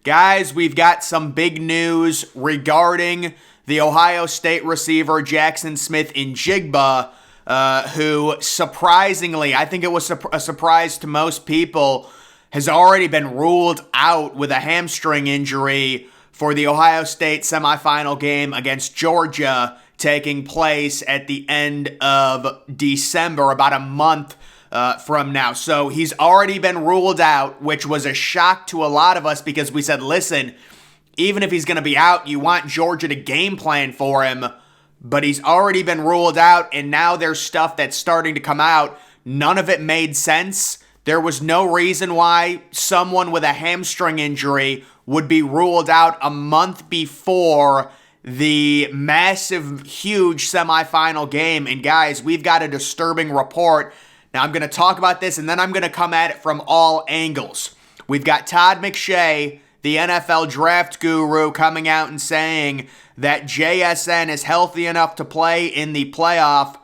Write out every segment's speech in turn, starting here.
Guys, we've got some big news regarding the Ohio State receiver Jaxon Smith-Njigba, who surprisingly, I think it was a surprise to most people, has already been ruled out with a hamstring injury for the Ohio State semifinal game against Georgia taking place at the end of December, about a month from now. So he's already been ruled out, which was a shock to a lot of us because we said, listen, even if he's going to be out, you want Georgia to game plan for him. But he's already been ruled out, and now there's stuff that's starting to come out. None of it made sense. There was no reason why someone with a hamstring injury would be ruled out a month before the massive, huge semifinal game. And guys, we've got a disturbing report. Now, I'm going to talk about this, and then I'm going to come at it from all angles. We've got Todd McShay, the NFL draft guru, coming out and saying that JSN is healthy enough to play in the playoff,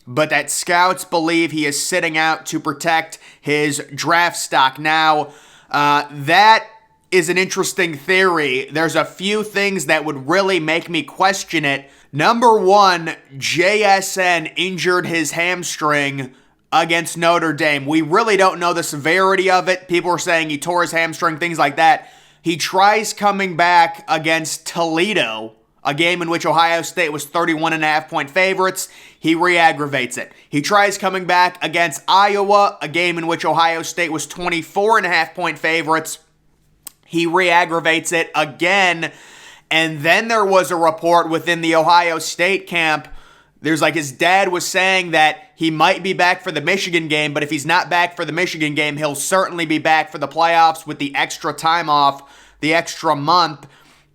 but that scouts believe he is sitting out to protect his draft stock. Now, that is an interesting theory. There's a few things that would really make me question it. Number one, JSN injured his hamstring against Notre Dame. We really don't know the severity of it. People are saying he tore his hamstring, things like that. He tries coming back against Toledo, a game in which Ohio State was 31.5-point favorites. He re-aggravates it. He tries coming back against Iowa, a game in which Ohio State was 24.5-point favorites. He re-aggravates it again. And then there was a report within the Ohio State camp. There's like his dad was saying that he might be back for the Michigan game, but if he's not back for the Michigan game, he'll certainly be back for the playoffs with the extra time off, the extra month.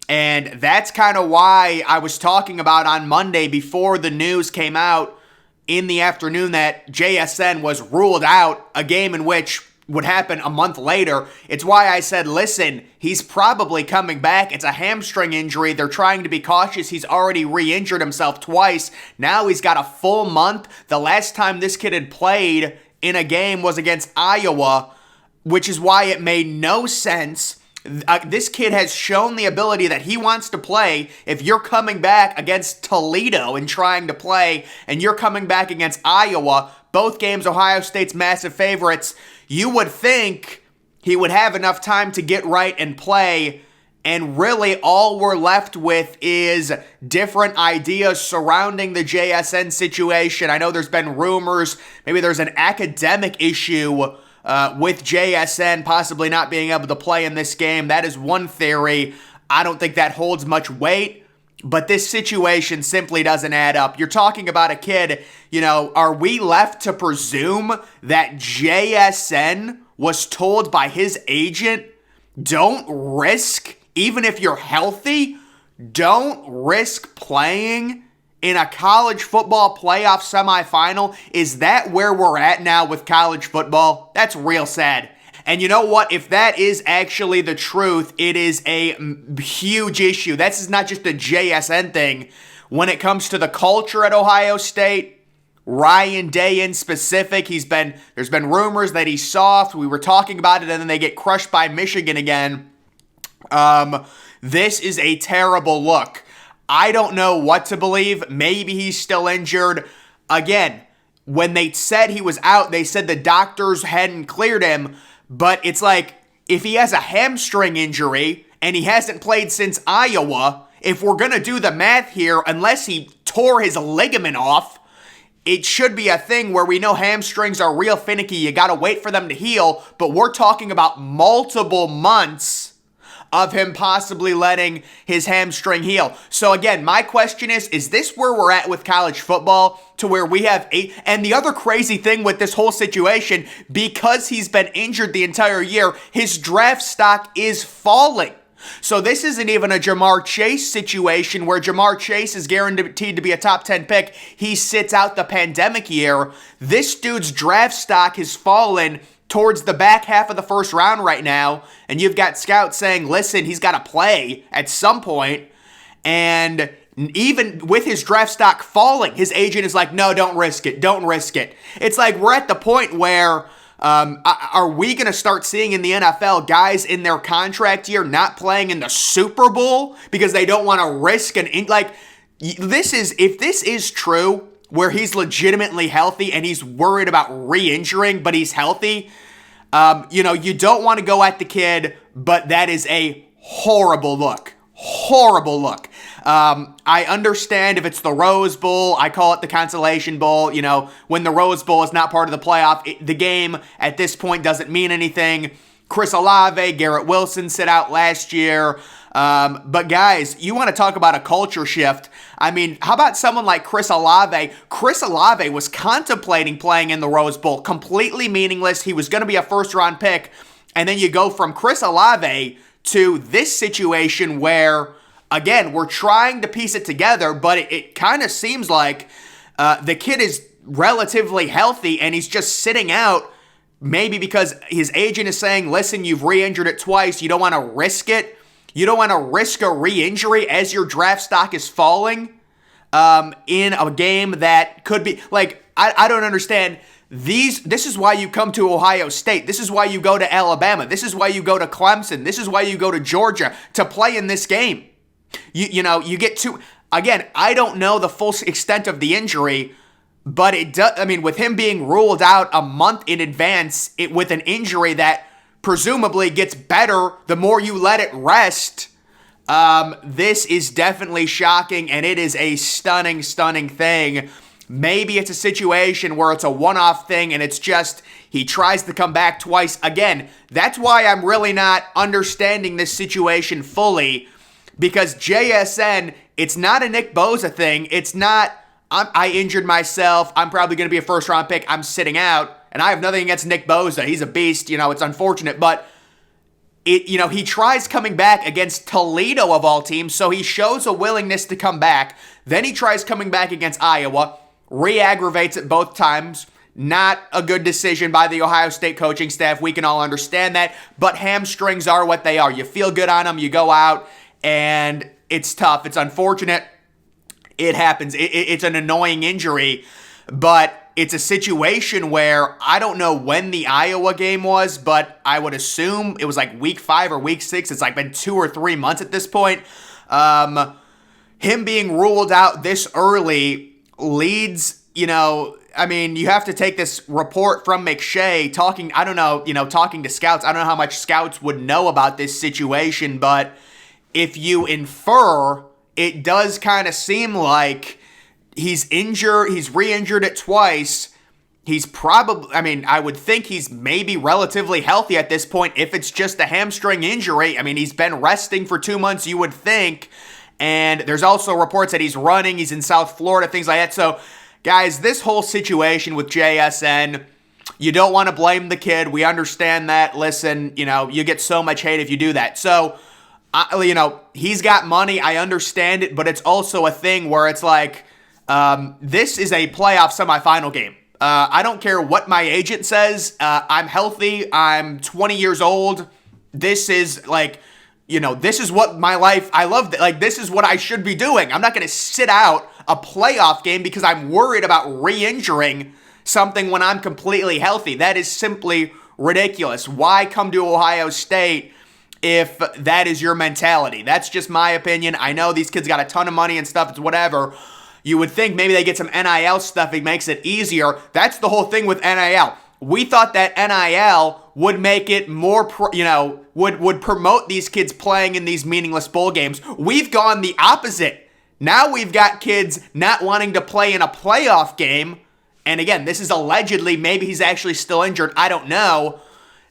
And that's kind of why I was talking about on Monday before the news came out in the afternoon that JSN was ruled out, a game in which would happen a month later. It's why I said, listen, he's probably coming back. It's a hamstring injury. They're trying to be cautious. He's already re-injured himself twice. Now he's got a full month. The last time this kid had played in a game was against Iowa, which is why it made no sense. This kid has shown the ability that he wants to play. If you're coming back against Toledo and trying to play, and you're coming back against Iowa, both games Ohio State's massive favorites, you would think he would have enough time to get right and play, and really all we're left with is different ideas surrounding the JSN situation. I know there's been rumors, maybe there's an academic issue with JSN possibly not being able to play in this game. That is one theory. I don't think that holds much weight, but this situation simply doesn't add up. You're talking about a kid, are we left to presume that JSN was told by his agent, don't risk, even if you're healthy, don't risk playing in a college football playoff semifinal? Is that where we're at now with college football? That's real sad. And you know what? If that is actually the truth, it is a huge issue. This is not just a JSN thing. When it comes to the culture at Ohio State, Ryan Day in specific, there's been rumors that he's soft. We were talking about it, and then they get crushed by Michigan again. This is a terrible look. I don't know what to believe. Maybe he's still injured. Again, when they said he was out, they said the doctors hadn't cleared him. But it's like, if he has a hamstring injury and he hasn't played since Iowa, if we're going to do the math here, unless he tore his ligament off, it should be a thing where we know hamstrings are real finicky. You got to wait for them to heal. But we're talking about multiple months of him possibly letting his hamstring heal. So again, my question is this where we're at with college football, to where we have 8? And the other crazy thing with this whole situation, because he's been injured the entire year, his draft stock is falling. So this isn't even a Jamar Chase situation where Jamar Chase is guaranteed to be a top 10 pick. He sits out the pandemic year. This dude's draft stock has fallen towards the back half of the first round right now, and you've got scouts saying, listen, he's got to play at some point, and even with his draft stock falling, his agent is like, no, don't risk it, don't risk it. It's like we're at the point where Are we going to start seeing in the NFL guys in their contract year not playing in the Super Bowl because they don't want to risk if this is true, where he's legitimately healthy and he's worried about re-injuring, but he's healthy, you don't want to go at the kid, but that is a horrible look. Horrible look. I understand if it's the Rose Bowl, I call it the Consolation Bowl. When the Rose Bowl is not part of the playoff, the game at this point doesn't mean anything. Chris Olave, Garrett Wilson sit out last year. But guys, you want to talk about a culture shift. I mean, how about someone like Chris Olave? Chris Olave was contemplating playing in the Rose Bowl, completely meaningless. He was going to be a first-round pick. And then you go from Chris Olave to this situation where, again, we're trying to piece it together, but it kind of seems like the kid is relatively healthy and he's just sitting out, maybe because his agent is saying, listen, you've re-injured it twice. You don't want to risk it. You don't want to risk a re-injury as your draft stock is falling in a game that could be, I don't understand. This is why you come to Ohio State. This is why you go to Alabama. This is why you go to Clemson. This is why you go to Georgia to play in this game. You get to, again, I don't know the full extent of the injury, but it does, with him being ruled out a month in advance, with an injury that presumably gets better the more you let it rest, this is definitely shocking, and it is a stunning, stunning thing. Maybe it's a situation where it's a one-off thing and it's just he tries to come back twice. Again, that's why I'm really not understanding this situation fully, because JSN, it's not a Nick Bosa thing. It's not, I injured myself, I'm probably going to be a first-round pick, I'm sitting out, and I have nothing against Nick Bosa. He's a beast, it's unfortunate, but he tries coming back against Toledo of all teams, so he shows a willingness to come back. Then he tries coming back against Iowa, re-aggravates it both times. Not a good decision by the Ohio State coaching staff. We can all understand that, but hamstrings are what they are. You feel good on them, you go out, and it's tough. It's unfortunate. It happens. It's an annoying injury, but it's a situation where I don't know when the Iowa game was, but I would assume it was like week 5 or week 6. It's been 2 or 3 months at this point. Him being ruled out this early leads, you have to take this report from McShay talking to scouts. I don't know how much scouts would know about this situation, but if you infer, it does kind of seem like he's re-injured it twice. He's probably, I would think he's maybe relatively healthy at this point if it's just a hamstring injury. He's been resting for 2 months, you would think. And there's also reports that he's running, he's in South Florida, things like that. So, guys, this whole situation with JSN, you don't want to blame the kid. We understand that. Listen, you get so much hate if you do that. So, he's got money. I understand it, but it's also a thing where it's like, this is a playoff semifinal game. I don't care what my agent says. I'm healthy. I'm 20 years old. This is this is what my life, I love it. This is what I should be doing. I'm not going to sit out a playoff game because I'm worried about re-injuring something when I'm completely healthy. That is simply ridiculous. Why come to Ohio State if that is your mentality? That's just my opinion. I know these kids got a ton of money and stuff. It's whatever. You would think maybe they get some NIL stuff. It makes it easier. That's the whole thing with NIL. We thought that NIL would make it more, would promote these kids playing in these meaningless bowl games. We've gone the opposite. Now we've got kids not wanting to play in a playoff game. And again, this is allegedly, maybe he's actually still injured. I don't know.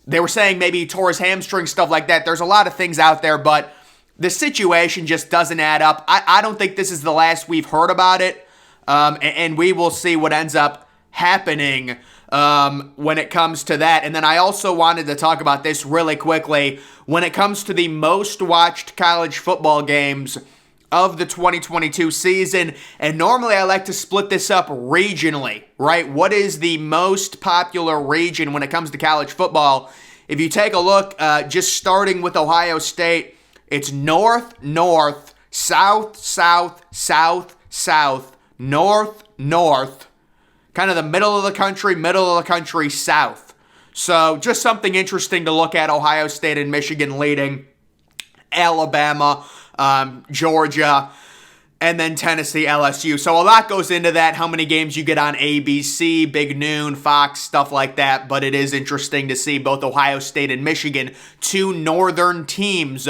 They were saying maybe he tore his hamstring, stuff like that. There's a lot of things out there, but the situation just doesn't add up. I don't think this is the last we've heard about it. And we will see what ends up happening when it comes to that. And then I also wanted to talk about this really quickly. When it comes to the most watched college football games of the 2022 season, and normally I like to split this up regionally, right? What is the most popular region when it comes to college football? If you take a look, just starting with Ohio State, it's north, north, south, south, south, south, north, north, kind of the middle of the country, south. So just something interesting to look at. Ohio State and Michigan leading. Alabama, Georgia, and then Tennessee, LSU. So a lot goes into that, how many games you get on ABC, Big Noon, Fox, stuff like that. But it is interesting to see both Ohio State and Michigan, two northern teams,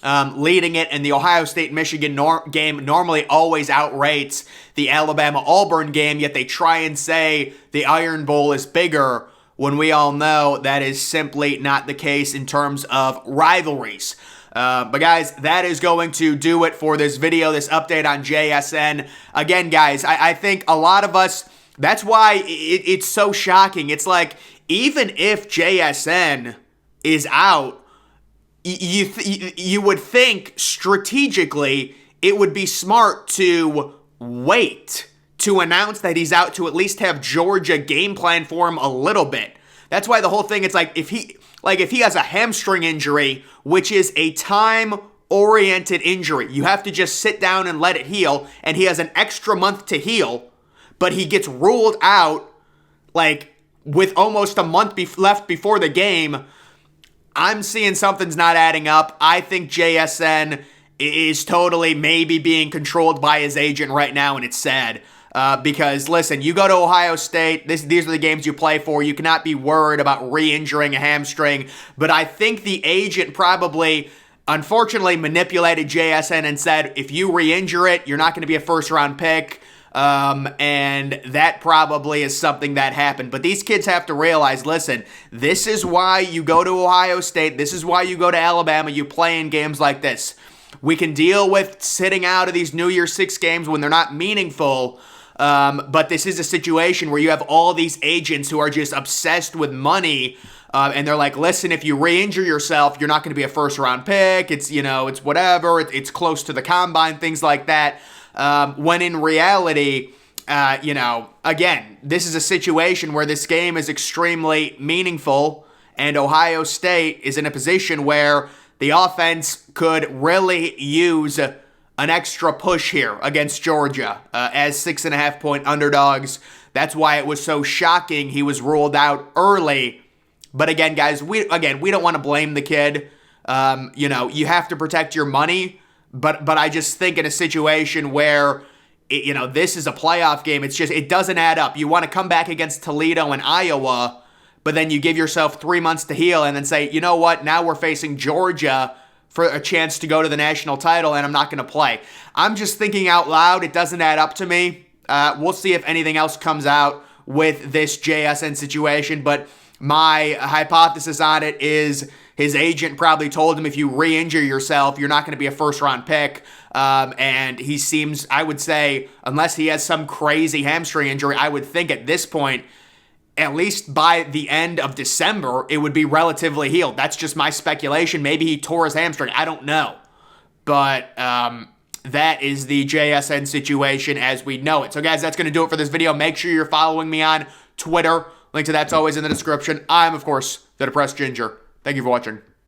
leading it. And the Ohio State-Michigan game normally always outrates the Alabama-Auburn game, yet they try and say the Iron Bowl is bigger when we all know that is simply not the case in terms of rivalries. But guys, that is going to do it for this video, this update on JSN. Again, guys, I think a lot of us, that's why it's so shocking. It's like, even if JSN is out, you would think strategically it would be smart to wait to announce that he's out, to at least have Georgia game plan for him a little bit. That's why the whole thing, it's like, if he has a hamstring injury, which is a time-oriented injury, you have to just sit down and let it heal, and he has an extra month to heal, but he gets ruled out, like, with almost a month left before the game, I'm seeing something's not adding up. I think JSN is totally maybe being controlled by his agent right now, and it's sad. Because, listen, you go to Ohio State, these are the games you play for. You cannot be worried about re-injuring a hamstring. But I think the agent probably, unfortunately, manipulated JSN and said, if you re-injure it, you're not going to be a first-round pick. And that probably is something that happened. But these kids have to realize, listen, this is why you go to Ohio State. This is why you go to Alabama. You play in games like this. We can deal with sitting out of these New Year's Six games when they're not meaningful. But this is a situation where you have all these agents who are just obsessed with money, and they're like, listen, if you re-injure yourself, you're not going to be a first-round pick. It's, it's whatever. It's close to the combine, things like that. When in reality, again, this is a situation where this game is extremely meaningful, and Ohio State is in a position where the offense could really use an extra push here against Georgia as 6.5-point underdogs. That's why it was so shocking he was ruled out early. But again, guys, we don't want to blame the kid. You have to protect your money. But I just think in a situation where, this is a playoff game, it doesn't add up. You want to come back against Toledo and Iowa, but then you give yourself 3 months to heal and then say, you know what, now we're facing Georgia for a chance to go to the national title, and I'm not going to play. I'm just thinking out loud. It doesn't add up to me. We'll see if anything else comes out with this JSN situation, but my hypothesis on it is his agent probably told him, if you re-injure yourself, you're not going to be a first-round pick, and he seems, I would say, unless he has some crazy hamstring injury, I would think at this point, at least by the end of December, it would be relatively healed. That's just my speculation. Maybe he tore his hamstring. I don't know. But that is the JSN situation as we know it. So, guys, that's going to do it for this video. Make sure you're following me on Twitter. Link to that's always in the description. I'm, of course, the Depressed Ginger. Thank you for watching.